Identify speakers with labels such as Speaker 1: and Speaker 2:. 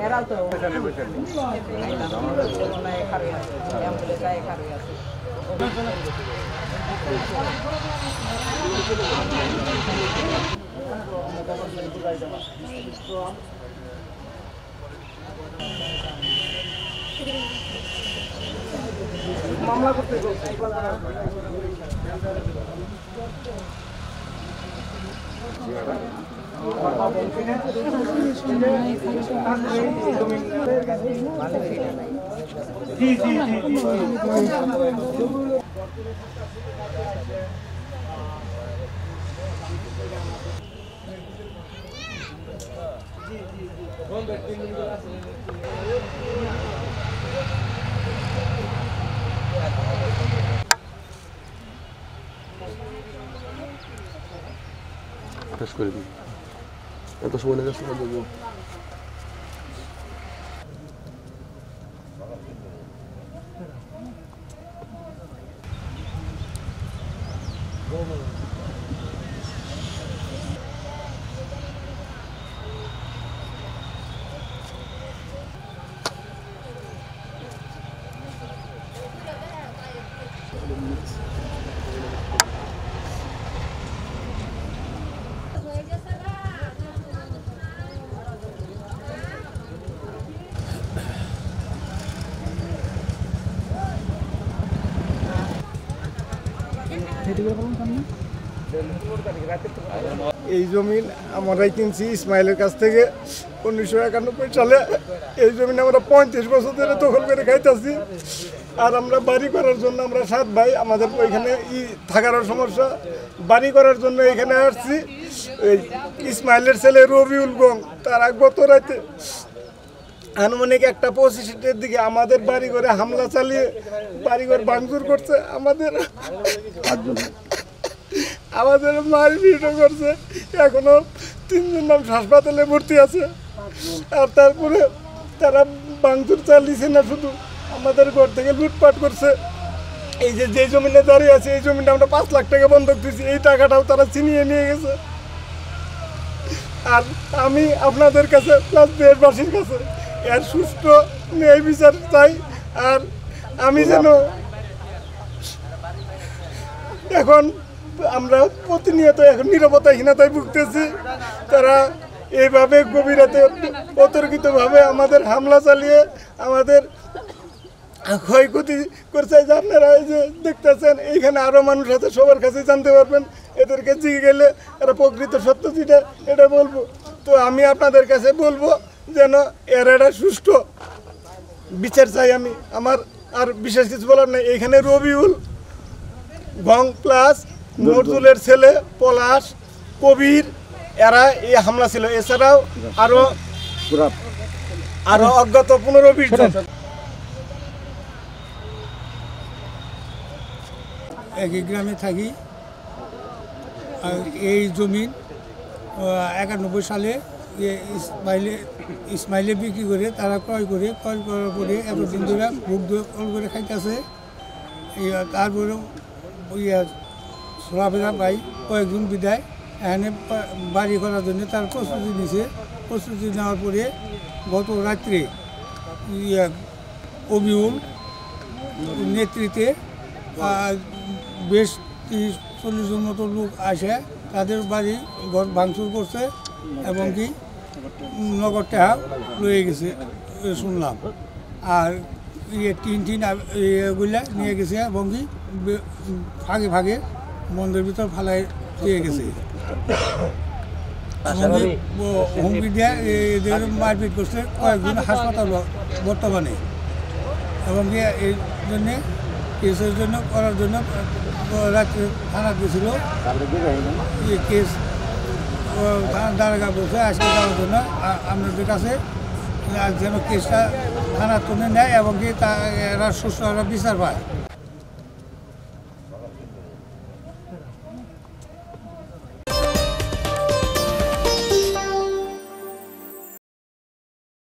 Speaker 1: Era tuh. Naik karya, yang boleh saya karya. মামলা করতে
Speaker 2: Atas ko rin. Atas mo na gas na dugo.
Speaker 3: এই জমি আমরাই কিনছি ইসমাইলের কাছ থেকে 1991 সালে। এই জমি আমরা 35 বছর ধরে দখল করে খাইতেছি। আর আমরা বাড়ি করার জন্য আমরা 7 ভাই, আমাদের ওইখানে থাকার সমস্যা, বাড়ি করার জন্য এখানে আসছি। এই ইসমাইলের ছেলে রবিউল গং তারা গত রাতে আনুমানিক 1:25-এর দিকে আমাদের বাড়ি ঘরে হামলা চালিয়ে বাড়িঘর ভাঙচুর করছে, আমাদের মারপিটও করছে। এখনো 3 জন নাম হাসপাতালে ভর্তি আছে। আর তারপরে তারা ভাঙচুর চালিয়েছে না, শুধু আমাদের ঘর থেকে লুটপাট করছে। এই যে জমিনে দাঁড়িয়ে আছে, এই জমিটা আমরা 5 লাখ টাকা বন্ধক দিয়েছি, এই টাকাটাও তারা ছিনিয়ে নিয়ে গেছে। আর আমি আপনাদের কাছে প্লাস দেশবাসীর কাছে এর সুষ্ঠু ন্যায় বিচার চাই। আর আমি যেন এখন আমরা প্রতিনিয়ত এখন নিরাপত্তাহীনতায় ভুগতেছি। তারা এইভাবে গভীরাতে অতর্কিতভাবে আমাদের হামলা চালিয়ে আমাদের ক্ষয়ক্ষতি করছে। যে আপনারা এই যে দেখতেছেন এইখানে আরও মানুষ আছে, সবার কাছে জানতে পারবেন। এদেরকে জিগে গেলে এরা প্রকৃত সত্য যেটা এটা বলবো। তো আমি আপনাদের কাছে বলবো যেন এর একটা সুষ্ঠু বিচার চাই আমি। আমার আর বিশেষ কিছু বলার নেই। এইখানে রবিউল গং প্লাস নজরুলের ছেলে পলাশ, কবির এরা এই হামলা ছিল। এছাড়াও আরো অজ্ঞাত 15-20 জন।
Speaker 4: একই গ্রামে থাকি। আর এই জমিন 91 সালে ইসমাইলে বিক্রি করে তারা ক্রয় করার পরে এতদিন ধরে ভোগ দখল করে খাইতেছে। তারপরে সোলাফেরা ভাই কয়েকজন বিদায় এখানে বাড়ি করার জন্য তার প্রস্তুতি নিছে। প্রস্তুতি নেওয়ার পরে গত রাত্রে অবিউল নেতৃত্বে বেশ 30-40 জন মতো লোক আসে, তাদের বাড়ি ঘর ভাঙচুর করছে এবং কি নগদ টাকা লয়ে গেছে শুনলাম। আর টিন এগুলা নিয়ে গেছে এবং কি ভাগে ভাগে মন্দির ভিতর ফালাই দিয়ে গেছে। হুমকি দিয়ে এদের মারপিট করছে, কয়েকজন হাসপাতাল বর্তমানে। এবং কি এই জন্যে কেসের জন্য করার জন্য রাত্রে থানা দিয়েছিল। কেস দাঁড়াগা বলছে আজকে যাওয়ার জন্য আপনাদের কাছে যেন কেসটা থানার তুলে নেয় এবং কি এরা সুস্থ বিচার পায়।